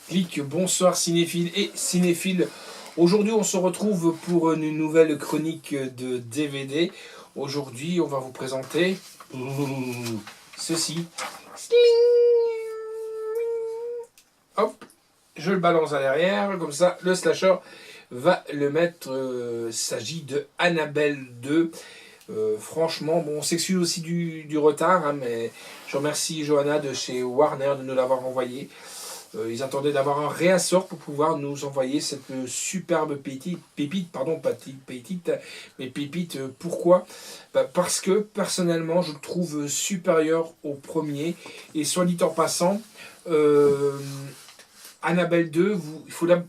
Clic, bonsoir cinéphiles et cinéphiles. Aujourd'hui, on se retrouve pour une nouvelle chronique de DVD. Aujourd'hui, on va vous présenter ceci. Hop, je le balance à l'arrière, comme ça, le slasher va le mettre. Il s'agit de Annabelle 2. Franchement, bon, on s'excuse aussi du retard, hein, mais je remercie Johanna de chez Warner de nous l'avoir envoyé. Ils attendaient d'avoir un réassort pour pouvoir nous envoyer cette superbe pépite, pardon, pas pépite, mais pépite. Pourquoi ? Parce que personnellement, je le trouve supérieur au premier. Et soit dit en passant, Annabelle 2,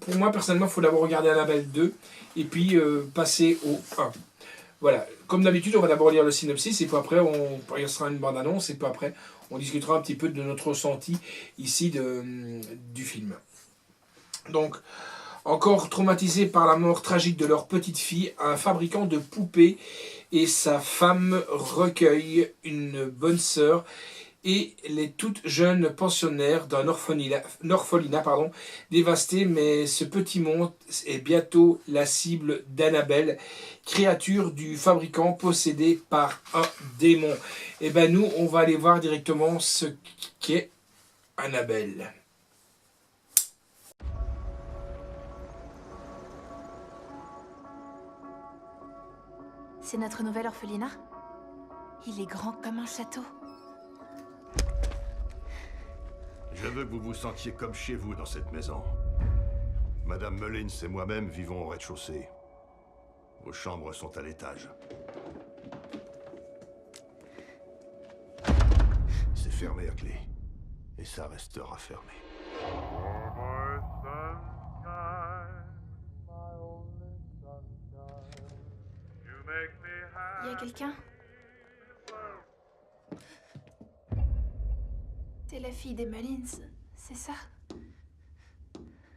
pour moi personnellement, il faut d'abord regarder Annabelle 2 et puis passer au 1. Voilà, comme d'habitude, on va d'abord lire le synopsis et puis après, il y sera une bande-annonce et puis après, on discutera un petit peu de notre ressenti ici du film. Donc, encore traumatisé par la mort tragique de leur petite fille, un fabricant de poupées et sa femme recueillent une bonne sœur et les toutes jeunes pensionnaires d'un orphelinat dévasté, mais ce petit monde est bientôt la cible d'Annabelle, créature du fabricant possédée par un démon. Et ben nous, on va aller voir directement ce qu'est Annabelle. C'est notre nouvel orphelinat. Il est grand comme un château. Je veux que vous vous sentiez comme chez vous dans cette maison. Madame Mullins et moi-même vivons au rez-de-chaussée. Vos chambres sont à l'étage. C'est fermé à clé. Et ça restera fermé. Il y a quelqu'un ? T'es la fille des Mullins, c'est ça ?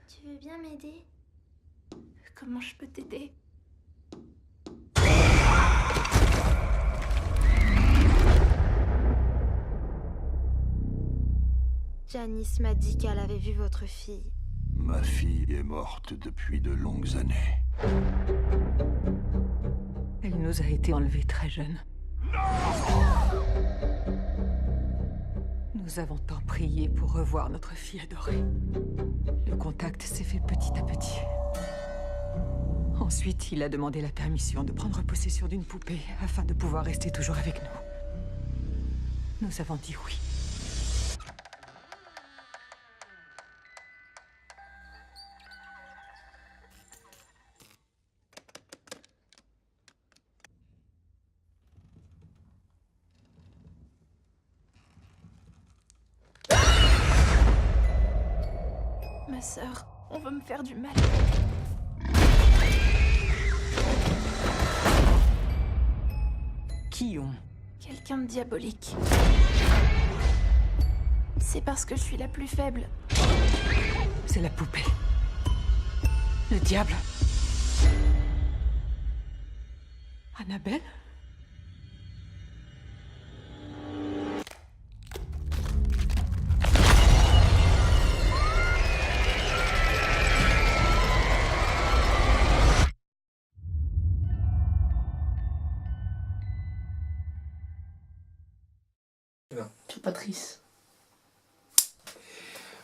Tu veux bien m'aider ? Comment je peux t'aider ? Janice m'a dit qu'elle avait vu votre fille. Ma fille est morte depuis de longues années. Elle nous a été enlevée très jeune. Nous avons tant prié pour revoir notre fille adorée. Le contact s'est fait petit à petit. Ensuite, il a demandé la permission de prendre possession d'une poupée afin de pouvoir rester toujours avec nous. Nous avons dit oui. Ma sœur, on veut me faire du mal. Qui ont ? Quelqu'un de diabolique. C'est parce que je suis la plus faible. C'est la poupée. Le diable. Annabelle ? Patrice.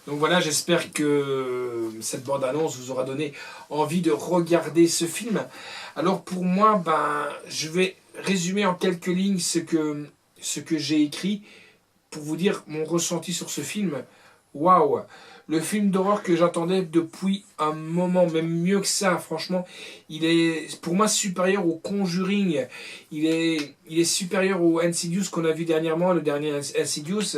Donc voilà, j'espère que cette bande-annonce vous aura donné envie de regarder ce film. Alors pour moi, je vais résumer en quelques lignes ce que j'ai écrit pour vous dire mon ressenti sur ce film. Waouh! Le film d'horreur que j'attendais depuis un moment, même mieux que ça, franchement, il est pour moi supérieur au Conjuring, il est supérieur au Insidious qu'on a vu dernièrement, le dernier Insidious.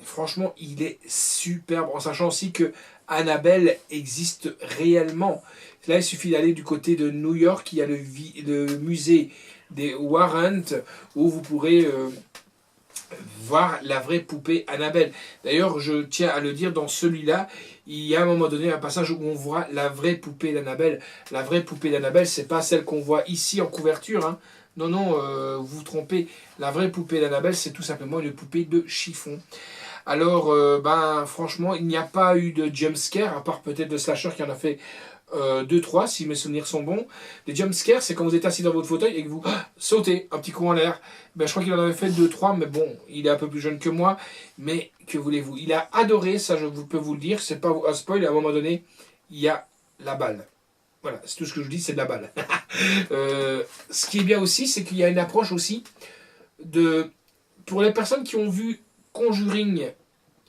Franchement, il est superbe, en sachant aussi que Annabelle existe réellement. Là, il suffit d'aller du côté de New York, il y a le musée des Warren, où vous pourrez voir la vraie poupée Annabelle. D'ailleurs, je tiens à le dire, dans celui-là, il y a à un moment donné un passage où on voit la vraie poupée d'Annabelle. La vraie poupée d'Annabelle, c'est pas celle qu'on voit ici en couverture, hein. Non, vous vous trompez. La vraie poupée d'Annabelle, c'est tout simplement une poupée de chiffon. Alors, ben, franchement, il n'y a pas eu de jumpscare, à part peut-être de slasher qui en a fait 2-3, si mes souvenirs sont bons. Les jumpscares, c'est quand vous êtes assis dans votre fauteuil et que vous sautez un petit coup en l'air. Ben, je crois qu'il en avait fait 2-3, mais bon, il est un peu plus jeune que moi. Mais que voulez-vous? Il a adoré, ça je peux vous le dire, c'est pas un spoil, à un moment donné, il y a la balle. Voilà, c'est tout ce que je vous dis, c'est de la balle. Ce qui est bien aussi, c'est qu'il y a une approche aussi de... Pour les personnes qui ont vu Conjuring,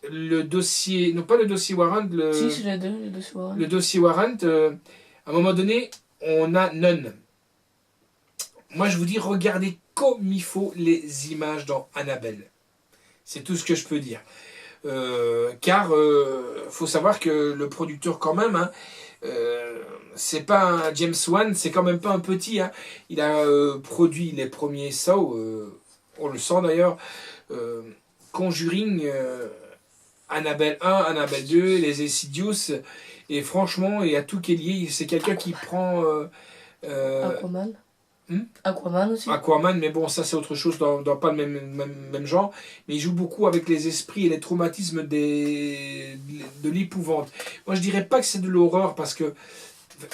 le dossier... Non, pas le dossier Warrant, Si, c'est les deux, les deux soirs. le dossier Warrant, à un moment donné, on a Nun. Moi, je vous dis, regardez comme il faut les images dans Annabelle. C'est tout ce que je peux dire. Car faut savoir que le producteur quand même, hein, c'est pas un James Wan, c'est quand même pas un petit. Hein. Il a produit les premiers Saw, on le sent d'ailleurs, Conjuring, Annabelle 1, Annabelle 2, les Insidious, et franchement, il y a tout qui est lié. C'est quelqu'un qui prend... Aquaman. Aquaman aussi. Aquaman, mais bon, ça c'est autre chose, dans pas le même genre. Mais il joue beaucoup avec les esprits et les traumatismes de l'épouvante. Moi je dirais pas que c'est de l'horreur, parce que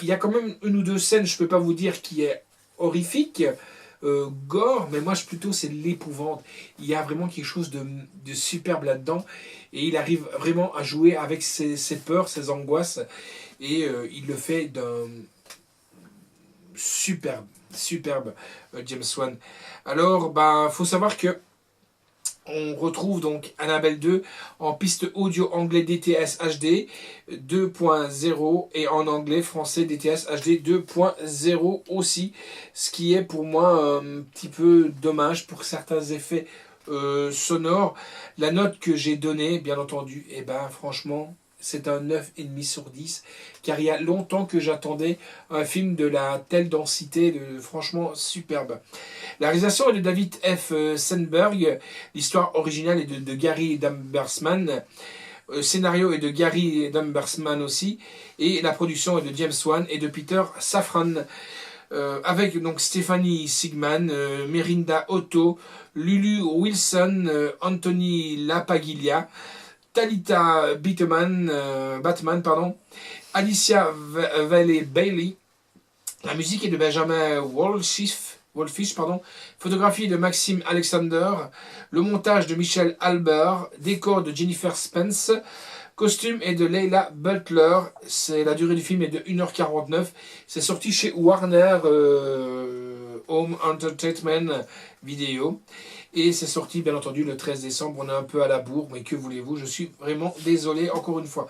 il y a quand même une ou deux scènes, je peux pas vous dire, qui est horrifique, gore, mais moi plutôt c'est de l'épouvante. Il y a vraiment quelque chose de superbe là-dedans, et il arrive vraiment à jouer avec ses peurs, ses angoisses, et il le fait d'un superbe James Wan. Alors, faut savoir que on retrouve donc Annabelle 2 en piste audio anglais DTS HD 2.0 et en anglais français DTS HD 2.0 aussi, ce qui est pour moi un petit peu dommage pour certains effets sonores. La note que j'ai donnée, bien entendu, franchement, c'est un 9,5 sur 10, car il y a longtemps que j'attendais un film de la telle densité, franchement superbe. La réalisation est de David F. Sandberg, l'histoire originale est de Gary Dambersman, le scénario est de Gary Dambersman aussi, et la production est de James Wan et de Peter Safran, avec donc Stephanie Sigman, Merinda Otto, Lulu Wilson, Anthony Lapaglia, Talita Batman, Alicia Valley Bailey. La musique est de Benjamin Wolfish, photographie de Maxime Alexander, le montage de Michel Albert, décor de Jennifer Spence, costume est de Leila Butler. La durée du film est de 1h49. C'est sorti chez Warner Home Entertainment Video. Et c'est sorti, bien entendu, le 13 décembre. On est un peu à la bourre, mais que voulez-vous, je suis vraiment désolé, encore une fois.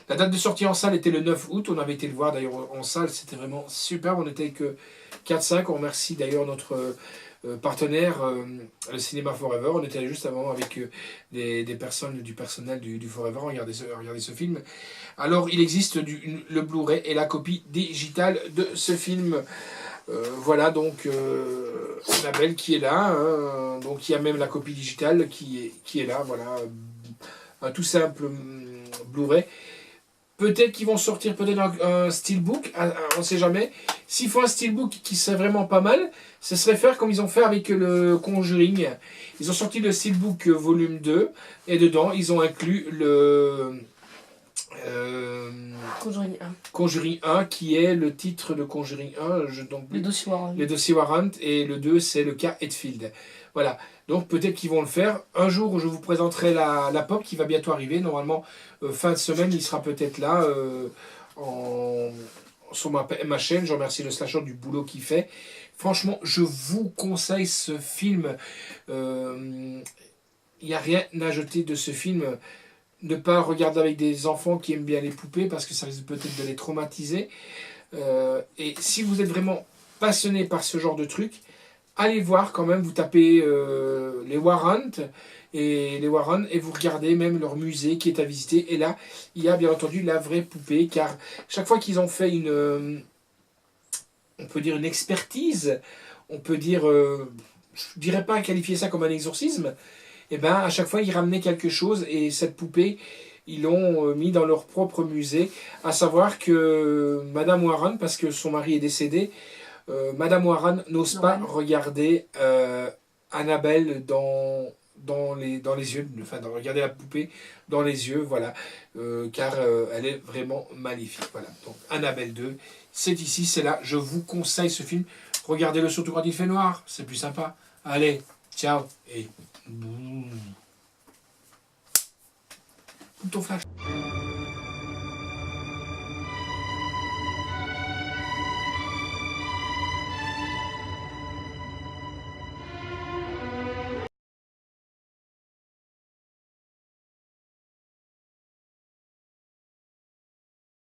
La date de sortie en salle était le 9 août. On avait été le voir, d'ailleurs, en salle. C'était vraiment super. On n'était que 4-5. On remercie, d'ailleurs, notre partenaire, le Cinéma Forever. On était juste avant avec des personnes du personnel du Forever. Regardez ce film. Alors, il existe le Blu-ray et la copie digitale de ce film. Voilà donc Annabelle qui est là, hein, donc il y a même la copie digitale qui est là, voilà, un tout simple Blu-ray. Peut-être qu'ils vont sortir peut-être un steelbook, on ne sait jamais. S'il faut un steelbook qui serait vraiment pas mal, ce serait faire comme ils ont fait avec le Conjuring. Ils ont sorti le steelbook volume 2 et dedans ils ont inclus le Conjuring 1 qui est le titre de Conjuring 1, le dossier Warrant. Le dossier Warrant, et le 2 c'est le cas Hetfield. Voilà, donc peut-être qu'ils vont le faire. Un jour je vous présenterai la pop qui va bientôt arriver, normalement fin de semaine il sera peut-être là sur ma chaîne. Je remercie le slasher du boulot qu'il fait. Franchement je vous conseille ce film, il n'y a rien à jeter de ce film. Ne pas regarder avec des enfants qui aiment bien les poupées, parce que ça risque peut-être de les traumatiser. Et si vous êtes vraiment passionné par ce genre de truc, allez voir quand même, vous tapez les Warrant et vous regardez même leur musée qui est à visiter. Et là, il y a bien entendu la vraie poupée, car chaque fois qu'ils ont fait on peut dire une expertise, on peut dire, je ne dirais pas qualifier ça comme un exorcisme, et à chaque fois ils ramenaient quelque chose, et cette poupée ils l'ont mis dans leur propre musée. À savoir que Madame Warren, parce que son mari est décédé, Madame Warren n'ose pas regarder Annabelle dans les yeux, enfin, regardez la poupée dans les yeux, voilà, car elle est vraiment magnifique. Voilà, donc Annabelle 2, c'est ici, c'est là. Je vous conseille ce film. Regardez-le surtout quand il fait noir, c'est plus sympa. Allez, ciao et boum. Ton flash.